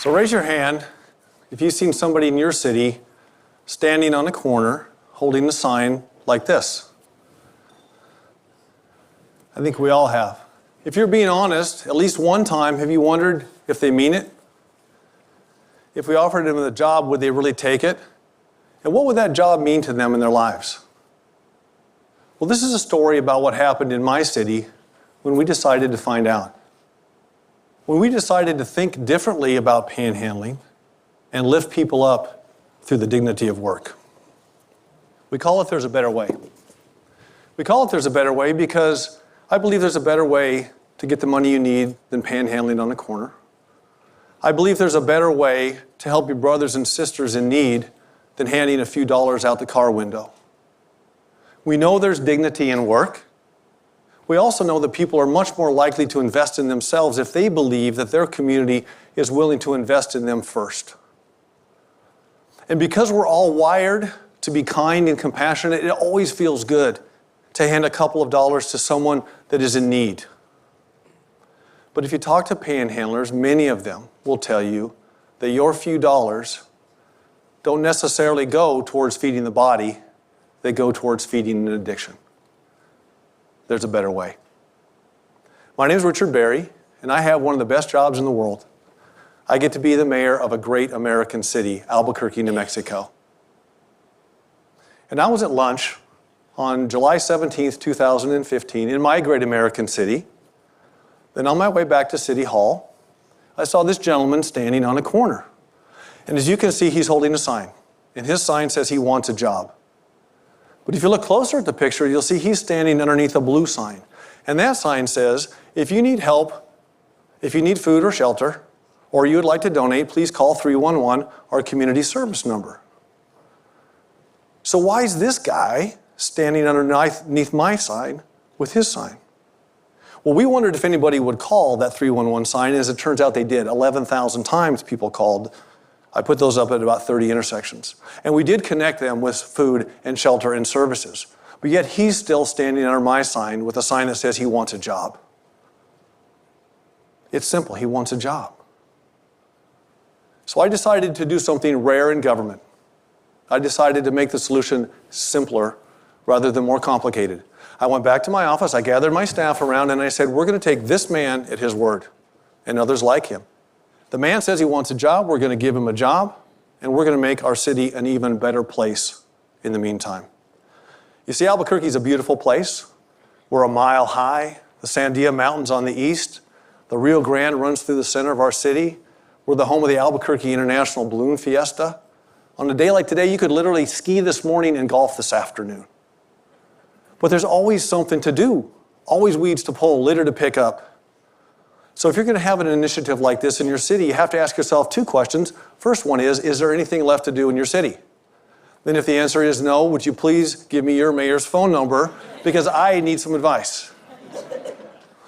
So raise your hand if you've seen somebody in your city standing on a corner holding a sign like this. I think we all have. If you're being honest, at least one time, have you wondered if they mean it? If we offered them the job, would they really take it? And what would that job mean to them in their lives? Well, this is a story about what happened in my city when we decided to find out. When we decided to think differently about panhandling and lift people up through the dignity of work. We call it There's a Better Way. We call it There's a Better Way because I believe there's a better way to get the money you need than panhandling on a corner. I believe there's a better way to help your brothers and sisters in need than handing a few dollars out the car window. We know there's dignity in work. We also know that people are much more likely to invest in themselves if they believe that their community is willing to invest in them first. And because we're all wired to be kind and compassionate, it always feels good to hand a couple of dollars to someone that is in need. But if you talk to panhandlers, many of them will tell you that your few dollars don't necessarily go towards feeding the body, they go towards feeding an addiction. There's a better way. My name is Richard Berry, and I have one of the best jobs in the world. I get to be the mayor of a great American city, Albuquerque, New Mexico. And I was at lunch on July 17th, 2015, in my great American city. Then on my way back to City Hall, I saw this gentleman standing on a corner. And as you can see, he's holding a sign. And his sign says he wants a job. But if you look closer at the picture, you'll see he's standing underneath a blue sign. And that sign says, if you need help, if you need food or shelter, or you would like to donate, please call 311, our community service number. So why is this guy standing underneath my sign with his sign? Well, we wondered if anybody would call that 311 sign, and as it turns out they did. 11,000 times people called. I put those up at about 30 intersections. And we did connect them with food and shelter and services. But yet he's still standing under my sign with a sign that says he wants a job. It's simple, he wants a job. So I decided to do something rare in government. I decided to make the solution simpler rather than more complicated. I went back to my office, I gathered my staff around, and I said, we're going to take this man at his word and others like him. The man says he wants a job, we're going to give him a job, and we're going to make our city an even better place in the meantime. You see, Albuquerque is a beautiful place. We're a mile high, the Sandia Mountains on the east, the Rio Grande runs through the center of our city. We're the home of the Albuquerque International Balloon Fiesta. On a day like today, you could literally ski this morning and golf this afternoon. But there's always something to do, always weeds to pull, litter to pick up. So if you're going to have an initiative like this in your city, you have to ask yourself two questions. First one is there anything left to do in your city? Then if the answer is no, would you please give me your mayor's phone number because I need some advice.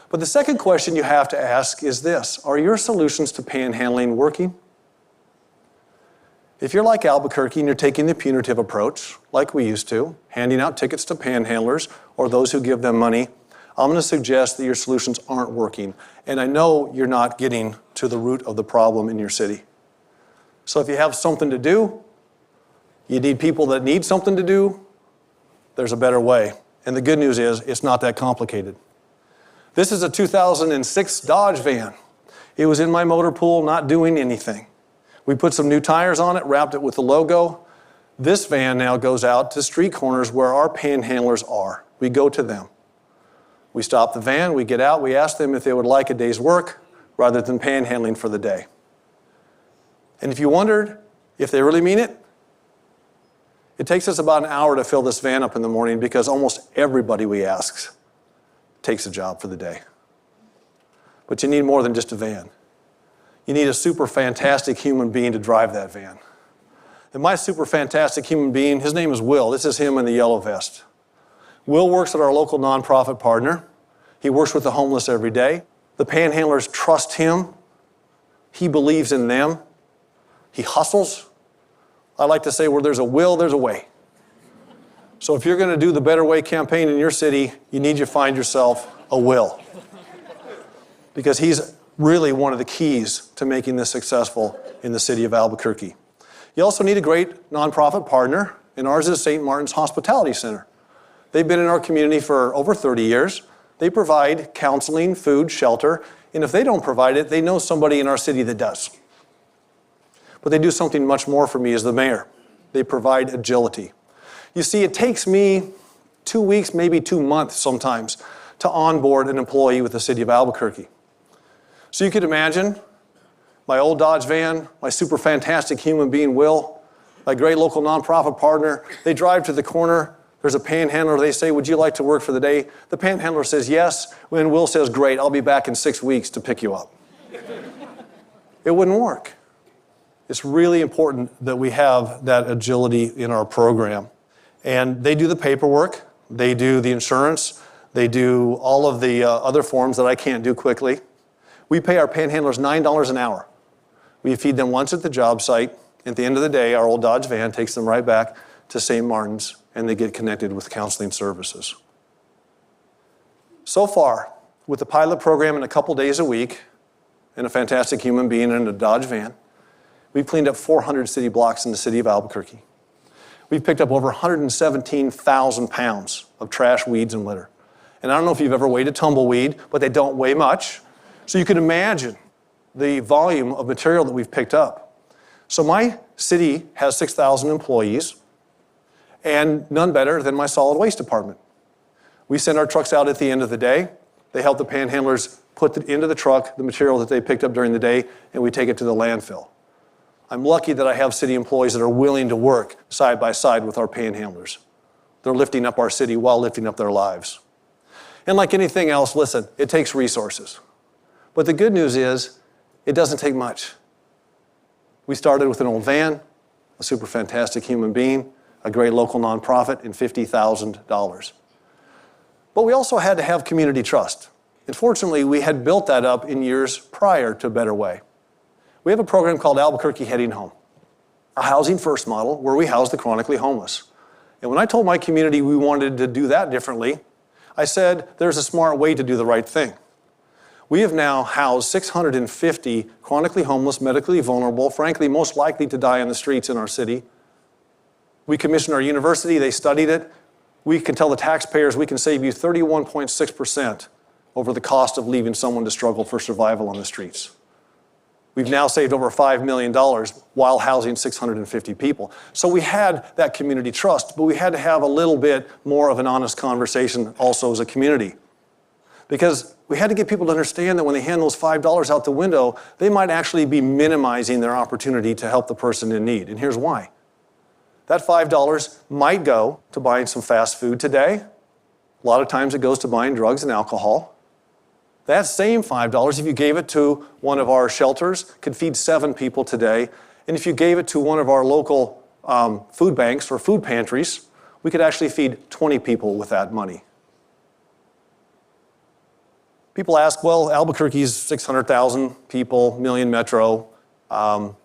But the second question you have to ask is this: are your solutions to panhandling working? If you're like Albuquerque and you're taking the punitive approach, like we used to, handing out tickets to panhandlers or those who give them money, I'm going to suggest that your solutions aren't working. And I know you're not getting to the root of the problem in your city. So if you have something to do, you need people that need something to do, there's a better way. And the good news is, it's not that complicated. This is a 2006 Dodge van. It was in my motor pool, not doing anything. We put some new tires on it, wrapped it with the logo. This van now goes out to street corners where our panhandlers are. We go to them. We stop the van, we get out, we ask them if they would like a day's work rather than panhandling for the day. And if you wondered if they really mean it, it takes us about an hour to fill this van up in the morning because almost everybody we ask takes a job for the day. But you need more than just a van. You need a super fantastic human being to drive that van. And my super fantastic human being, his name is Will. This is him in the yellow vest. Will works at our local nonprofit partner. He works with the homeless every day. The panhandlers trust him. He believes in them. He hustles. I like to say where there's a will, there's a way. So if you're going to do the Better Way campaign in your city, you need to find yourself a Will. Because he's really one of the keys to making this successful in the city of Albuquerque. You also need a great nonprofit partner, and ours is St. Martin's Hospitality Center. They've been in our community for over 30 years. They provide counseling, food, shelter, and if they don't provide it, they know somebody in our city that does. But they do something much more for me as the mayor. They provide agility. You see, it takes me 2 weeks, maybe 2 months sometimes, to onboard an employee with the city of Albuquerque. So you could imagine my old Dodge van, my super fantastic human being, Will, my great local nonprofit partner. They drive to the corner. There's a panhandler. They say, would you like to work for the day? The panhandler says yes. When Will says, great, I'll be back in 6 weeks to pick you up. It wouldn't work. It's really important that we have that agility in our program. And they do the paperwork. They do the insurance. They do all of the other forms that I can't do quickly. We pay our panhandlers $9 an hour. We feed them once at the job site. At the end of the day, our old Dodge van takes them right back to St. Martin's, and they get connected with counseling services. So far, with the pilot program in a couple days a week, and a fantastic human being in a Dodge van, we've cleaned up 400 city blocks in the city of Albuquerque. We've picked up over 117,000 pounds of trash, weeds, and litter. And I don't know if you've ever weighed a tumbleweed, but they don't weigh much. So you can imagine the volume of material that we've picked up. So my city has 6,000 employees, and none better than my solid waste department. We send our trucks out at the end of the day. They help the panhandlers put into the truck the material that they picked up during the day, and we take it to the landfill. I'm lucky that I have city employees that are willing to work side by side with our panhandlers. They're lifting up our city while lifting up their lives. And like anything else, listen, it takes resources. But the good news is, it doesn't take much. We started with an old van, a super fantastic human being, a great local nonprofit, and $50,000. But we also had to have community trust. And fortunately, we had built that up in years prior to Better Way. We have a program called Albuquerque Heading Home, a housing first model where we house the chronically homeless. And when I told my community we wanted to do that differently, I said there's a smart way to do the right thing. We have now housed 650 chronically homeless, medically vulnerable, frankly, most likely to die on the streets in our city. We commissioned our university, they studied it. We can tell the taxpayers we can save you 31.6% over the cost of leaving someone to struggle for survival on the streets. We've now saved over $5 million while housing 650 people. So we had that community trust, but we had to have a little bit more of an honest conversation also as a community. Because we had to get people to understand that when they hand those $5 out the window, they might actually be minimizing their opportunity to help the person in need. And here's why. That $5 might go to buying some fast food today. A lot of times it goes to buying drugs and alcohol. That same $5, if you gave it to one of our shelters, could feed 7 people today. And if you gave it to one of our local food banks or food pantries, we could actually feed 20 people with that money. People ask, well, Albuquerque's 600,000 people, million metro.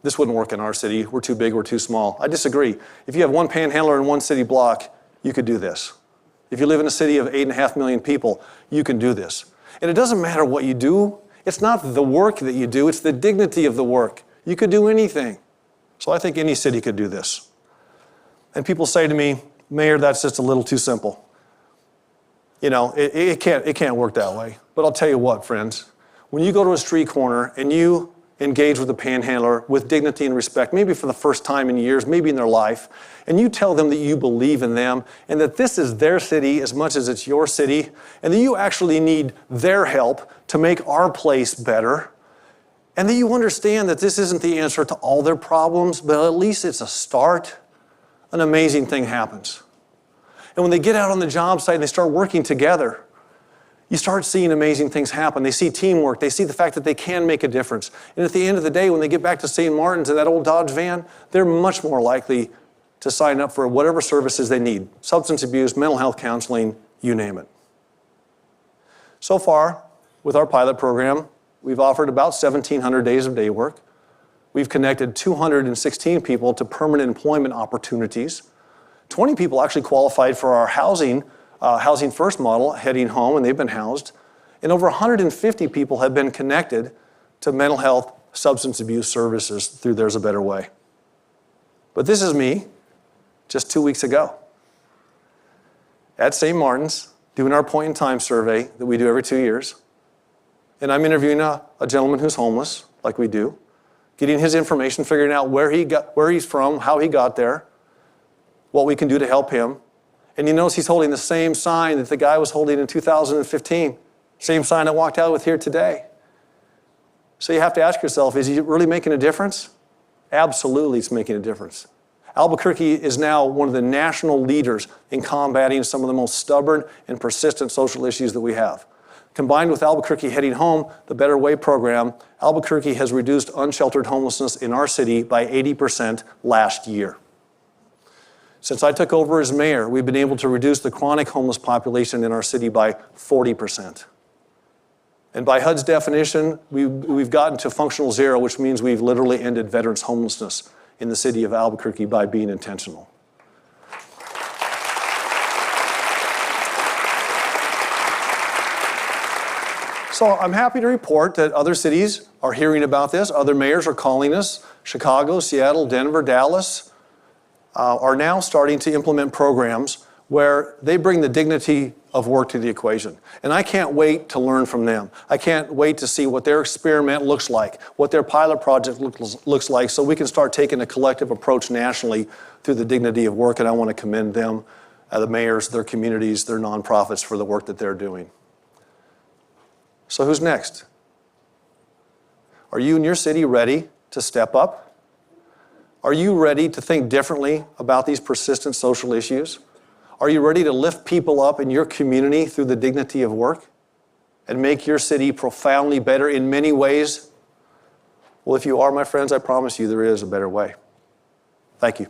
This wouldn't work in our city. We're too big, we're too small. I disagree. If you have one panhandler in one city block, you could do this. If you live in a city of 8.5 million people, you can do this. And it doesn't matter what you do. It's not the work that you do, it's the dignity of the work. You could do anything. So I think any city could do this. And people say to me, Mayor, that's just a little too simple. You know, it can't work that way. But I'll tell you what, friends, when you go to a street corner and you engage with a panhandler with dignity and respect, maybe for the first time in years, maybe in their life, and you tell them that you believe in them and that this is their city as much as it's your city, and that you actually need their help to make our place better, and that you understand that this isn't the answer to all their problems, but at least it's a start, an amazing thing happens. And when they get out on the job site and they start working together, you start seeing amazing things happen. They see teamwork. They see the fact that they can make a difference. And at the end of the day, when they get back to St. Martin's in that old Dodge van, they're much more likely to sign up for whatever services they need. Substance abuse, mental health counseling, you name it. So far, with our pilot program, we've offered about 1,700 days of day work. We've connected 216 people to permanent employment opportunities. 20 people actually qualified for our housing first model, heading home, and they've been housed. And over 150 people have been connected to mental health, substance abuse services through There's a Better Way. But this is me just 2 weeks ago at St. Martin's doing our point in time survey that we do every 2 years. And I'm interviewing a gentleman who's homeless, like we do, getting his information, figuring out where he's from, how he got there, what we can do to help him. And you notice he's holding the same sign that the guy was holding in 2015, same sign I walked out with here today. So you have to ask yourself, is he really making a difference? Absolutely, it's making a difference. Albuquerque is now one of the national leaders in combating some of the most stubborn and persistent social issues that we have. Combined with Albuquerque Heading Home, the Better Way program, Albuquerque has reduced unsheltered homelessness in our city by 80% last year. Since I took over as mayor, we've been able to reduce the chronic homeless population in our city by 40%. And by HUD's definition, we've gotten to functional zero, which means we've literally ended veterans' homelessness in the city of Albuquerque by being intentional. So I'm happy to report that other cities are hearing about this. Other mayors are calling us. Chicago, Seattle, Denver, Dallas are now starting to implement programs where they bring the dignity of work to the equation. And I can't wait to learn from them. I can't wait to see what their experiment looks like, what their pilot project looks like, so we can start taking a collective approach nationally through the dignity of work. And I want to commend them, the mayors, their communities, their nonprofits for the work that they're doing. So who's next? Are you in your city ready to step up? Are you ready to think differently about these persistent social issues? Are you ready to lift people up in your community through the dignity of work and make your city profoundly better in many ways? Well, if you are, my friends, I promise you there is a better way. Thank you.